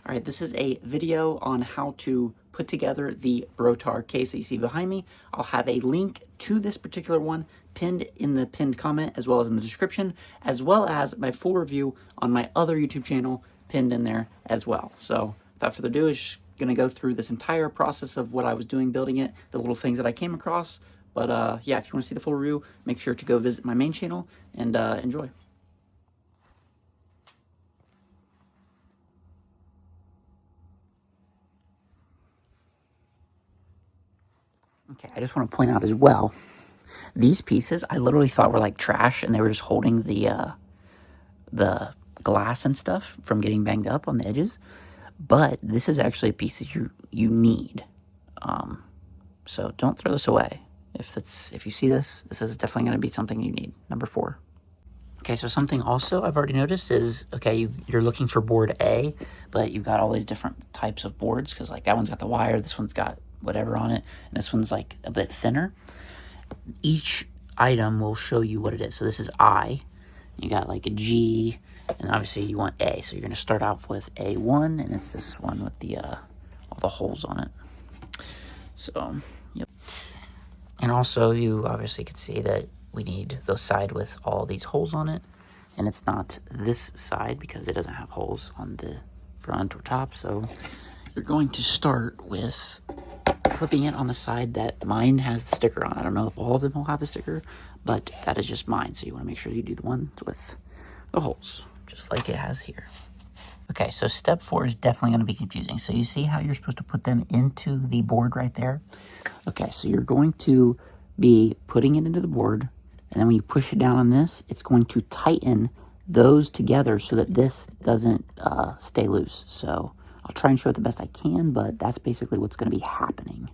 All right, this is a video on how to put together the Brottar case that you see behind me. I'll have a link to this particular one pinned in the pinned comment as well as in the description, as well as my full review on my other YouTube channel pinned in there as well. So without further ado, I'm just going to go through this entire process of what I was doing building it, the little things that I came across. But yeah, if you want to see the full review, make sure to go visit my main channel and enjoy. Okay, I just want to point out as well, these pieces I literally thought were like trash, and they were just holding the glass and stuff from getting banged up on the edges. But this is actually a piece that you need. So don't throw this away. If you see this, this is definitely going to be something you need. Number 4. Okay, so something also I've already noticed is, okay, you're looking for board A, but you've got all these different types of boards, because like that one's got the wire, this one's got whatever on it, and this one's like a bit thinner. Each item will show you what it is. So this is I, you got like a G, and obviously you want A. So you're going to start off with A1, and it's this one with the all the holes on it. So, yep. And also you obviously can see that we need the side with all these holes on it, and it's not this side because it doesn't have holes on the front or top. So you're going to start with flipping it on the side that mine has the sticker on. I don't know if all of them will have the sticker, but that is just mine. So you want to make sure you do the ones with the holes, just like it has here. Okay, so step 4 is definitely going to be confusing. So you see how you're supposed to put them into the board right there? Okay, so you're going to be putting it into the board, and then when you push it down on this, it's going to tighten those together so that this doesn't stay loose. So I'll try and show it the best I can, but that's basically what's going to be happening.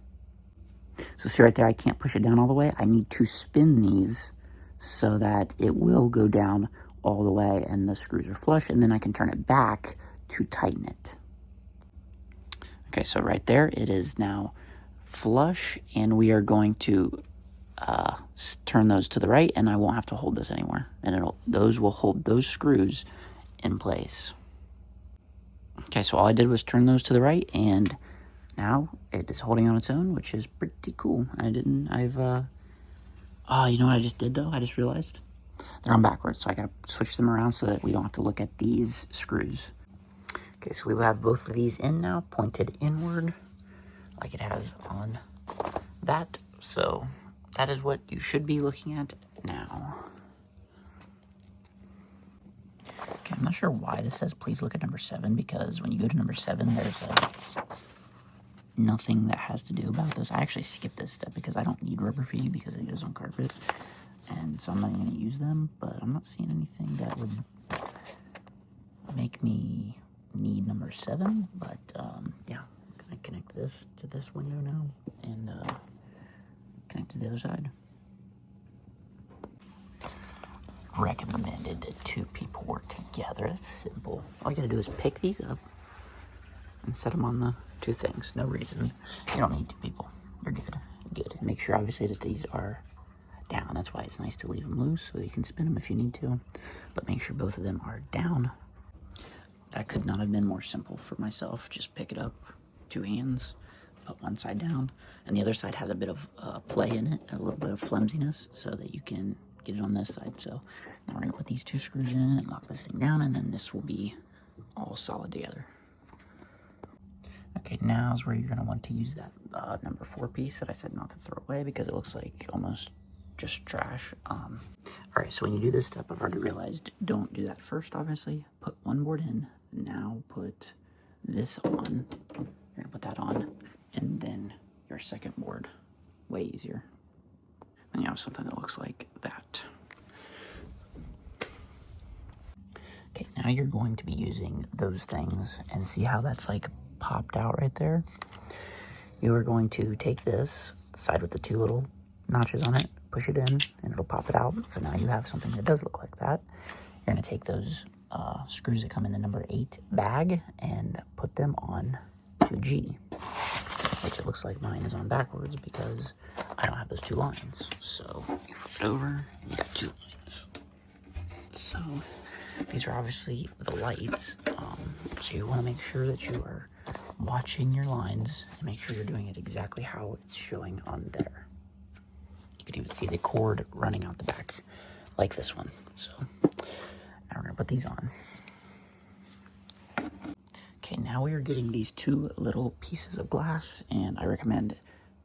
So see right there, I can't push it down all the way. I need to spin these so that it will go down all the way and the screws are flush, and then I can turn it back to tighten it. Okay, so right there, it is now flush, and we are going to turn those to the right, and I won't have to hold this anymore, and those will hold those screws in place. Okay, so all I did was turn those to the right, and now it is holding on its own, which is pretty cool. Oh, you know what I just did though? I just realized they're on backwards, so I gotta switch them around so that we don't have to look at these screws. Okay, so we will have both of these in now, pointed inward, like it has on that. So that is what you should be looking at now. Okay, I'm not sure why this says please look at number 7, because when you go to number 7, there's like nothing that has to do about this. I actually skipped this step because I don't need rubber feet because it goes on carpet, and so I'm not even going to use them, but I'm not seeing anything that would make me need number 7, but yeah, I'm going to connect this to this window now, and connect to the other side. Recommended that 2 people work together. That's simple. All you gotta do is pick these up and set them on the 2 things. No reason. You don't need 2 people. You're good. Good. And make sure, obviously, that these are down. That's why it's nice to leave them loose so you can spin them if you need to. But make sure both of them are down. That could not have been more simple for myself. Just pick it up, 2 hands, put one side down, and the other side has a bit of play in it, a little bit of flimsiness, so that you can get it on this side. So now we're going to put these 2 screws in and lock this thing down, and then this will be all solid together. Okay, now is where you're going to want to use that number 4 piece that I said not to throw away because it looks like almost just trash. Alright, so when you do this step, I've already realized, don't do that first, obviously. Put one board in, now put this on. You're going to put that on, and then your second board. Way easier. And you have something that looks like that. Okay, now you're going to be using those things, and see how that's like popped out right there? You are going to take this side with the 2 little notches on it, push it in, and it'll pop it out. So now you have something that does look like that. You're going to take those screws that come in the number 8 bag and put them on to G, which it looks like mine is on backwards because I don't have those 2 lines. So you flip it over and you got 2 lines. So these are obviously the lights, so you want to make sure that you are watching your lines and make sure you're doing it exactly how it's showing on there. You can even see the cord running out the back, like this one. So now we're gonna put these on. Okay, now we are getting these two little pieces of glass, and I recommend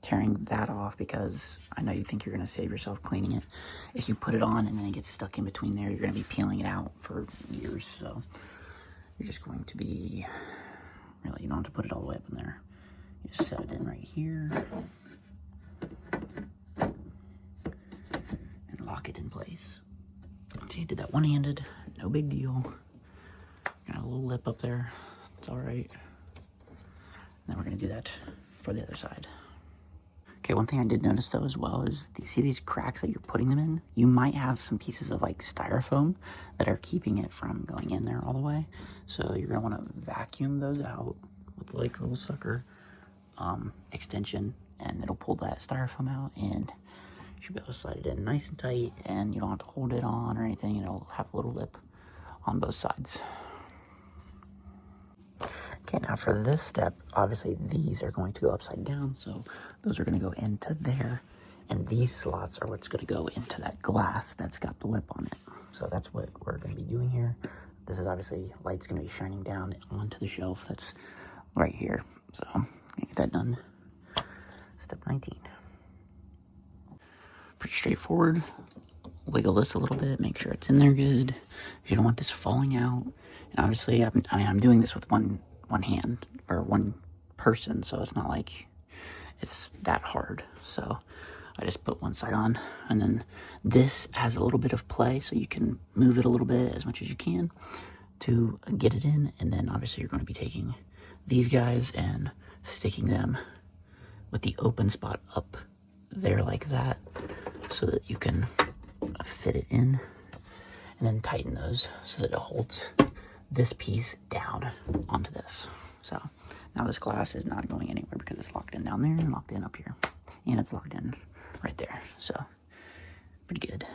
tearing that off because I know you think you're gonna save yourself cleaning it. If you put it on and then it gets stuck in between there, you're gonna be peeling it out for years. So you're just going to be, really, you don't have to put it all the way up in there. You just set it in right here and lock it in place. See, I did that one-handed, no big deal. Got a little lip up there, it's all right. And then we're gonna do that for the other side. Okay, one thing I did notice though as well is, you see these cracks that you're putting them in? You might have some pieces of like styrofoam that are keeping it from going in there all the way. So you're gonna wanna vacuum those out with like a little sucker extension, and it'll pull that styrofoam out, and you should be able to slide it in nice and tight, and you don't have to hold it on or anything, and it'll have a little lip on both sides. Okay, now for this step, obviously these are going to go upside down, so those are going to go into there, and these slots are what's going to go into that glass that's got the lip on it. So that's what we're going to be doing here. This is obviously, light's going to be shining down onto the shelf that's right here. So get that done. Step 19. Pretty straightforward. Wiggle this a little bit, make sure it's in there good. You don't want this falling out. And obviously, I'm doing this with one hand or one person, so it's not like it's that hard. So I just put one side on, and then this has a little bit of play, so you can move it a little bit as much as you can to get it in. And then obviously you're going to be taking these guys and sticking them with the open spot up there like that, so that you can fit it in, and then tighten those so that it holds this piece down onto this. So now this glass is not going anywhere because it's locked in down there and locked in up here, and it's locked in right there. So pretty good.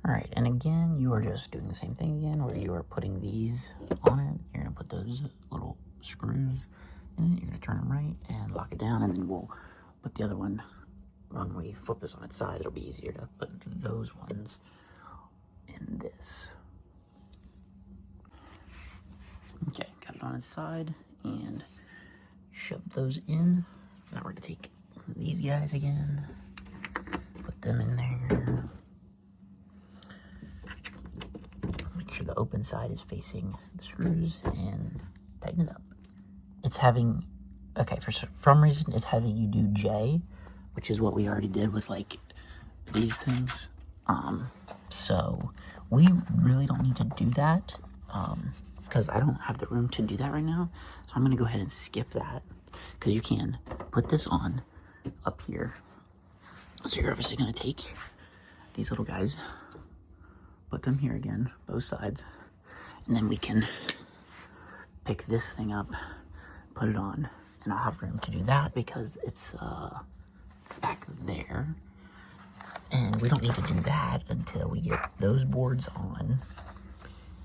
All right, and again, you are just doing the same thing again, where you are putting these on it. You're gonna put those little screws in it. You're gonna turn them right and lock it down, and then we'll put the other one. When we flip this on its side, it'll be easier to put those ones in this. Okay, got it on its side and shove those in. Now we're gonna take these guys again, put them in there. Make sure the open side is facing the screws and tighten it up. It's having, okay, for some reason, it's having you do J, which is what we already did with like these things. So we really don't need to do that because I don't have the room to do that right now. So I'm gonna go ahead and skip that, because you can put this on up here. So you're obviously gonna take these little guys, put them here again, both sides, and then we can pick this thing up, put it on, and I'll have room to do that because it's back there, and we don't need to do that until we get those boards on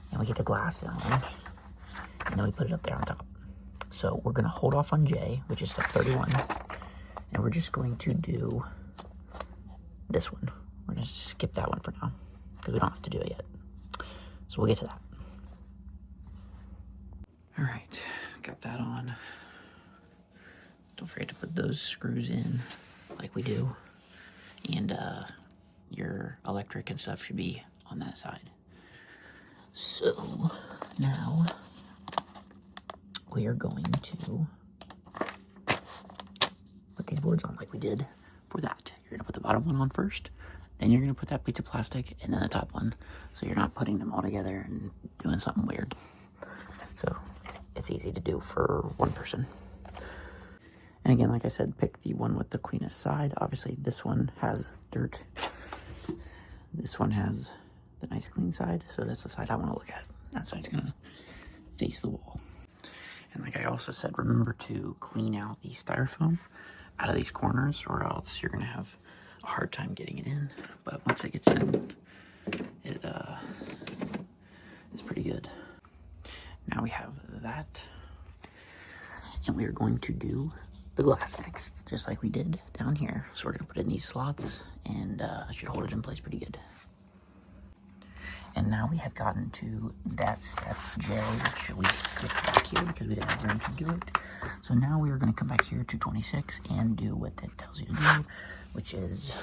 and we get the glass on, and then we put it up there on top. So we're gonna hold off on J, which is step 31, and we're just going to do this one. We're gonna skip that one for now because we don't have to do it yet. So we'll get to that. All right, got that on. Don't forget to put those screws in like we do, and your electric and stuff should be on that side. So now we are going to put these boards on like we did for that. You're gonna put the bottom one on first, then you're gonna put that piece of plastic, and then the top one, so you're not putting them all together and doing something weird. So it's easy to do for one person. And again, like I said, pick the one with the cleanest side. Obviously, this one has dirt. This one has the nice clean side, so that's the side I want to look at. That side's gonna face the wall. And like I also said, remember to clean out the styrofoam out of these corners, or else you're gonna have a hard time getting it in. But once it gets in, is pretty good. Now we have that. And we are going to do the glass next, just like we did down here. So we're gonna put it in these slots, and I should hold it in place pretty good. And now we have gotten to that step J, which we skipped back here because we didn't have room to do it. So now we are gonna come back here to 26 and do what it tells you to do, which is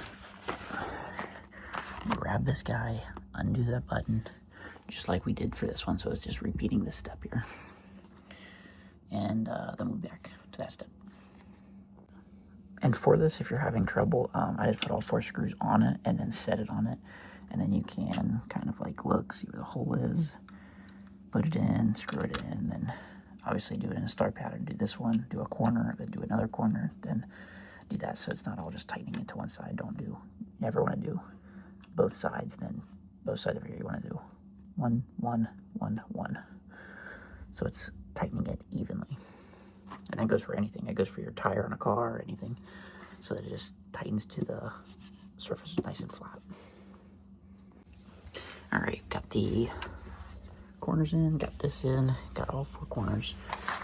grab this guy, undo that button, just like we did for this one. So it's just repeating this step here. And then we'll be back to that step. And for this, if you're having trouble, I just put all 4 screws on it and then set it on it. And then you can kind of like look, see where the hole is, put it in, screw it in, then obviously do it in a star pattern. Do this one, do a corner, then do another corner, then do that. So it's not all just tightening it to one side. Never want to do both sides, then both sides of here you want to do 1, 1, 1, 1. So it's tightening it evenly. And that goes for anything. It goes for your tire on a car or anything. So that it just tightens to the surface nice and flat. All right, got the corners in, got this in, got all 4 corners.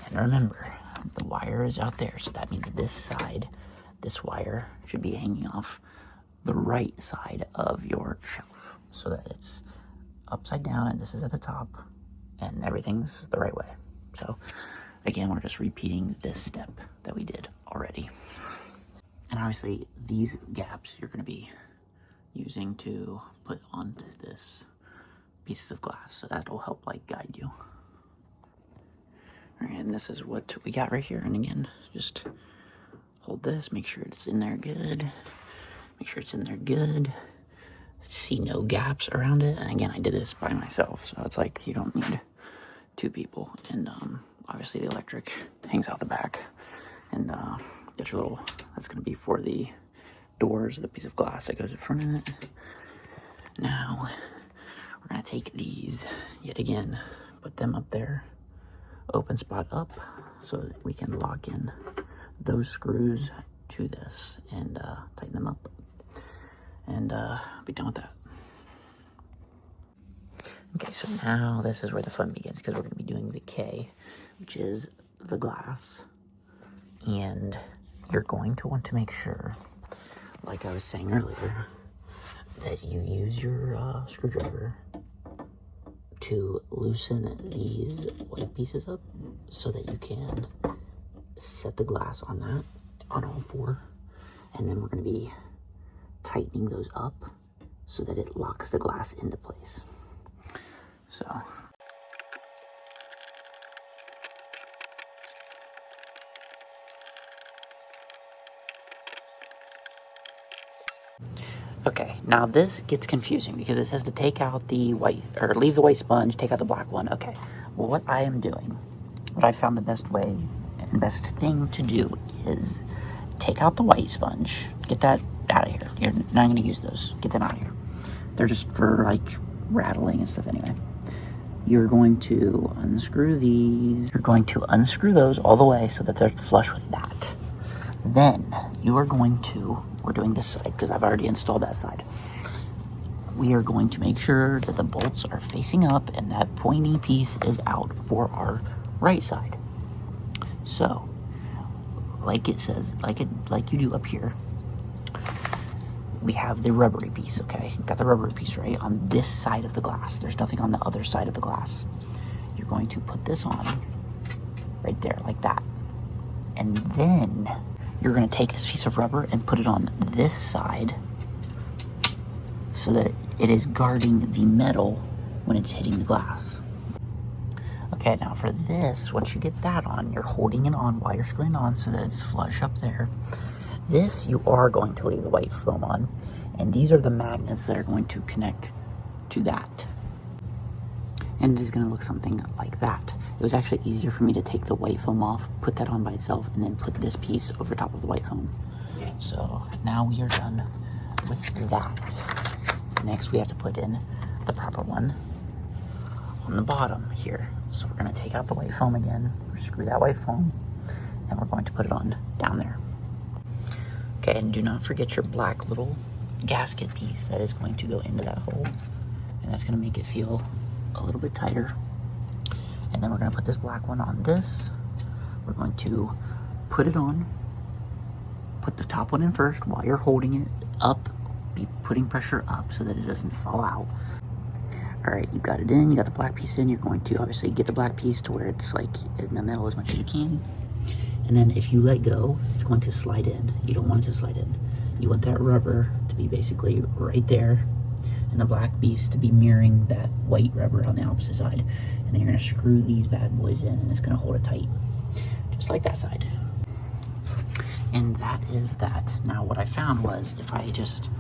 And remember, the wire is out there. So that means this side, this wire should be hanging off the right side of your shelf so that it's upside down and this is at the top and everything's the right way. So again, we're just repeating this step that we did already. And obviously these gaps you're gonna be using to put onto this pieces of glass. So that'll help like guide you. All right, and this is what we got right here. And again, just hold this, make sure it's in there good. Make sure it's in there good. See no gaps around it. And again, I did this by myself. So it's like you don't need 2 people. And obviously the electric hangs out the back. And get your little, that's gonna be for the doors, the piece of glass that goes in front of it. Now, we're gonna take these, yet again, put them up there, open spot up, so that we can lock in those screws to this and tighten them up and be done with that. Okay, so now this is where the fun begins because we're gonna be doing the K, which is the glass. And you're going to want to make sure, like I was saying earlier, that you use your screwdriver to loosen these white pieces up so that you can set the glass on that, on all 4. And then we're going to be tightening those up so that it locks the glass into place. So okay, now this gets confusing because it says to take out the white, or leave the white sponge, take out the black one. Okay, well, what I am doing, what I found the best way and best thing to do is take out the white sponge, get that out of here. You're not going to use those. Get them out of here. They're just for like rattling and stuff anyway. You're going to unscrew these. You're going to unscrew those all the way so that they're flush with that. Then you are going to, we're doing this side because I've already installed that side. We are going to make sure that the bolts are facing up and that pointy piece is out for our right side. So, like it says, like you do up here, we have the rubbery piece, okay? Got the rubbery piece right on this side of the glass. There's nothing on the other side of the glass. You're going to put this on right there, like that. And then you're going to take this piece of rubber and put it on this side so that it is guarding the metal when it's hitting the glass. Okay, now for this, once you get that on, you're holding it on while you're screwing on so that it's flush up there. This, you are going to leave the white foam on, and these are the magnets that are going to connect to that. And it is going to look something like that. It was actually easier for me to take the white foam off, put that on by itself, and then put this piece over top of the white foam. So now we are done with that. Next, we have to put in the proper one on the bottom here. So we're going to take out the white foam again, screw that white foam, and we're going to put it on down there. Okay, and do not forget your black little gasket piece that is going to go into that hole, and that's going to make it feel a little bit tighter. And then we're going to put this black one on this. We're going to put it on. Put the top one in first while you're holding it up. Be putting pressure up so that it doesn't fall out. All right, you got it in. You got the black piece in. You're going to obviously get the black piece to where it's like in the middle as much as you can. And then if you let go, it's going to slide in. You don't want it to slide in. You want that rubber to be basically right there, and the black piece to be mirroring that white rubber on the opposite side. And then you're gonna screw these bad boys in, and it's gonna hold it tight, just like that side. And that is that. Now what I found was if I just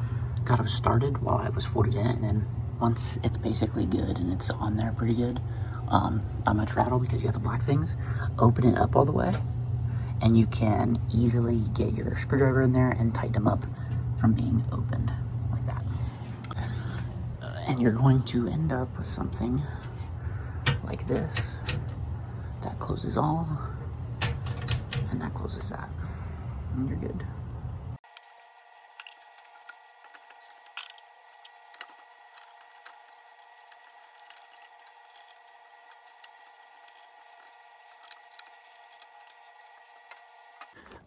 got them started while I was folded in it, and then once it's basically good and it's on there pretty good, not much rattle because you got the black things, open it up all the way, and you can easily get your screwdriver in there and tighten them up from being opened like that. And you're going to end up with something like this. That closes all, and that closes that. And you're good.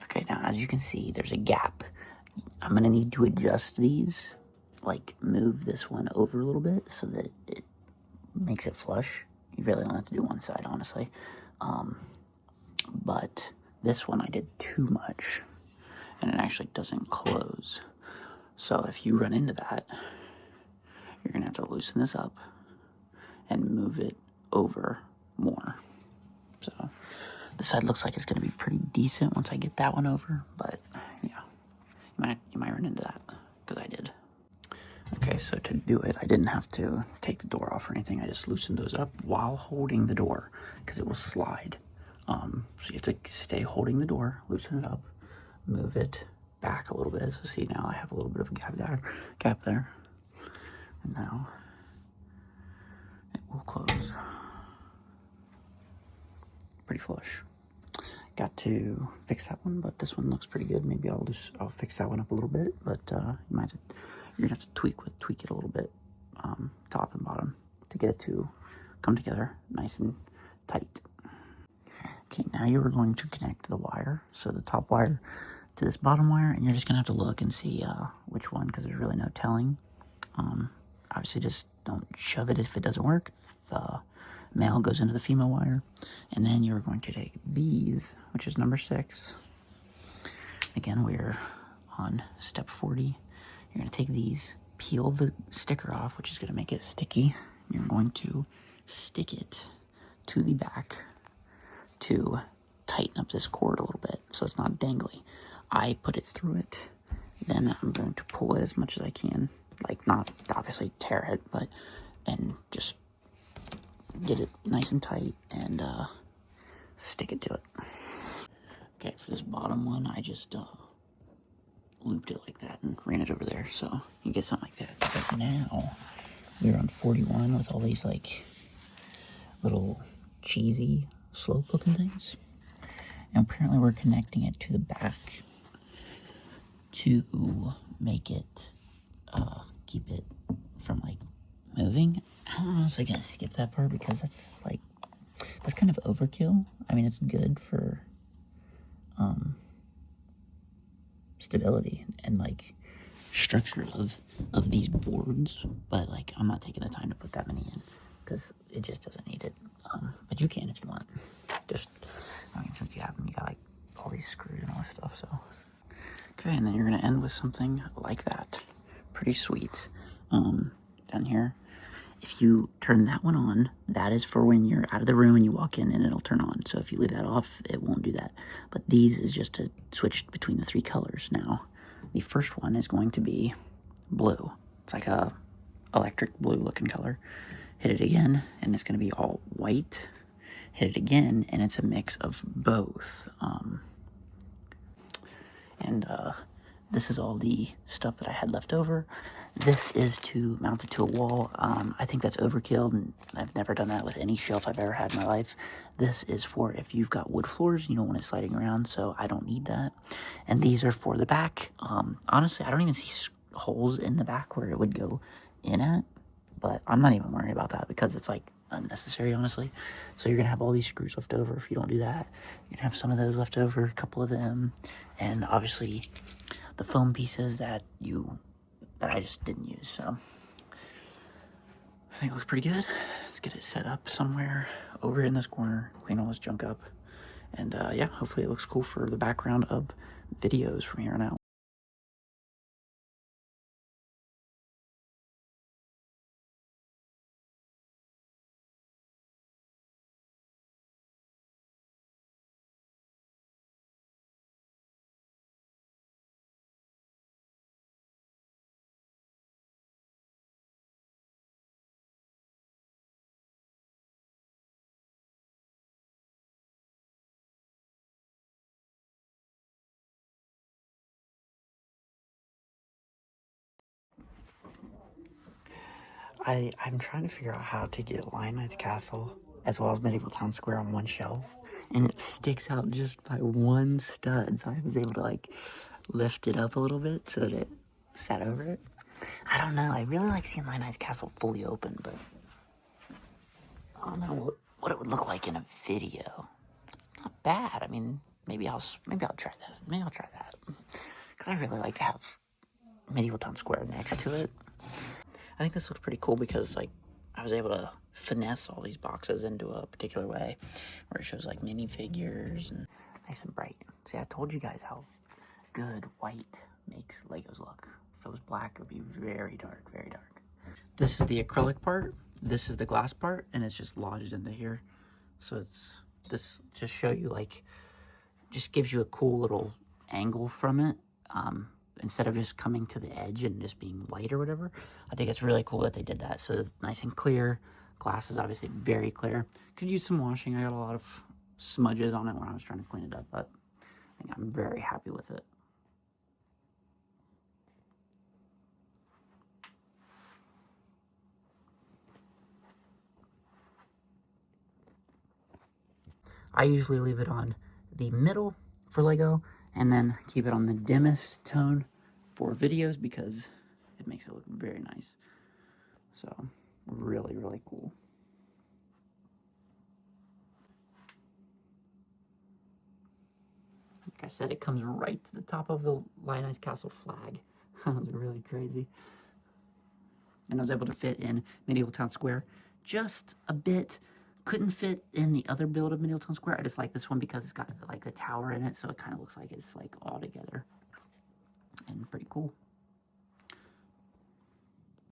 Okay, now as you can see, there's a gap. I'm gonna need to adjust these, like move this one over a little bit so that it makes it flush. You really don't have to do one side, honestly. But this one I did too much, and it actually doesn't close. So if you run into that, you're gonna have to loosen this up and move it over more. So this side looks like it's gonna be pretty decent once I get that one over, but yeah, you might run into that, because I did. Okay, so to do it, I didn't have to take the door off or anything. I just loosened those up while holding the door, because it will slide. So you have to stay holding the door, loosen it up, move it back a little bit. So see, now I have a little bit of a gap there. And now it will close. Pretty flush. Got to fix that one, but this one looks pretty good. Maybe I'll fix that one up a little bit, but you're gonna have to tweak it a little bit, top and bottom, to get it to come together nice and tight. Okay, now you are going to connect the wire, so the top wire to this bottom wire, and you're just gonna have to look and see which one, because there's really no telling. Obviously, just don't shove it if it doesn't work. The male goes into the female wire, and then you're going to take these, which is number 6. Again, we're on step 40. You're going to take these, peel the sticker off, which is going to make it sticky. You're going to stick it to the back to tighten up this cord a little bit so it's not dangly. I put it through it, then I'm going to pull it as much as I can, like not obviously tear it, but and just get it nice and tight and stick it to it. Okay, for this bottom one, I just looped it like that and ran it over there, so you get something like that. But now we're on 41 with all these like little cheesy slope looking things, and apparently we're connecting it to the back to make it keep it from like moving. I'm honestly gonna skip that part because that's kind of overkill. I mean, it's good for stability and like structure of these boards, but like I'm not taking the time to put that many in because it just doesn't need it. But you can if you want. Just, I mean, since you have them, you got like all these screws and all this stuff, so. Okay, and then you're gonna end with something like that. Pretty sweet. Down here, if you turn that one on, that is for when you're out of the room and you walk in and it'll turn on. So if you leave that off, it won't do that. But these is just to switch between the 3 colors. Now, the first one is going to be blue. It's like a electric blue looking color. Hit it again, and it's gonna be all white. Hit it again, and it's a mix of both. This is all the stuff that I had left over. This is to mount it to a wall. I think that's overkill, and I've never done that with any shelf I've ever had in my life. This is for if you've got wood floors, you don't want it sliding around, so I don't need that. And these are for the back. Honestly, I don't even see holes in the back where it would go in at, but I'm not even worried about that because it's like unnecessary, honestly. So you're gonna have all these screws left over if you don't do that. You're gonna have some of those left over, a couple of them, and obviously the foam pieces that I just didn't use. So I think it looks pretty good. Let's get it set up somewhere over in this corner, clean all this junk up, and yeah, hopefully it looks cool for the background of videos from here on out. I'm trying to figure out how to get Lion Knight's Castle as well as Medieval Town Square on one shelf, and it sticks out just by one stud, so I was able to like lift it up a little bit so that it sat over it. I don't know, I really like seeing Lion Knight's Castle fully open, but I don't know what it would look like in a video. It's not bad. I mean, maybe I'll try that. Maybe I'll try that, because I really like to have Medieval Town Square next to it. I think this looks pretty cool because, like, I was able to finesse all these boxes into a particular way where it shows, like, minifigures and nice and bright. See, I told you guys how good white makes Legos look. If it was black, it would be very dark, very dark. This is the acrylic part, this is the glass part, and it's just lodged into here. So it's, this just show you, like, just gives you a cool little angle from it. Instead of just coming to the edge and just being white or whatever. I think it's really cool that they did that. So it's nice and clear. Glass is obviously very clear. Could use some washing. I got a lot of smudges on it when I was trying to clean it up, but I think I'm very happy with it. I usually leave it on the middle for Lego and then keep it on the dimmest tone for videos because it makes it look very nice. So really, really cool. Like I said, it comes right to the top of the Lion Knight's Castle flag. That was really crazy. And I was able to fit in Medieval Town Square just a bit. Couldn't fit in the other build of Medieval Town Square. I just like this one because it's got like the tower in it, so it kind of looks like it's like all together and pretty cool.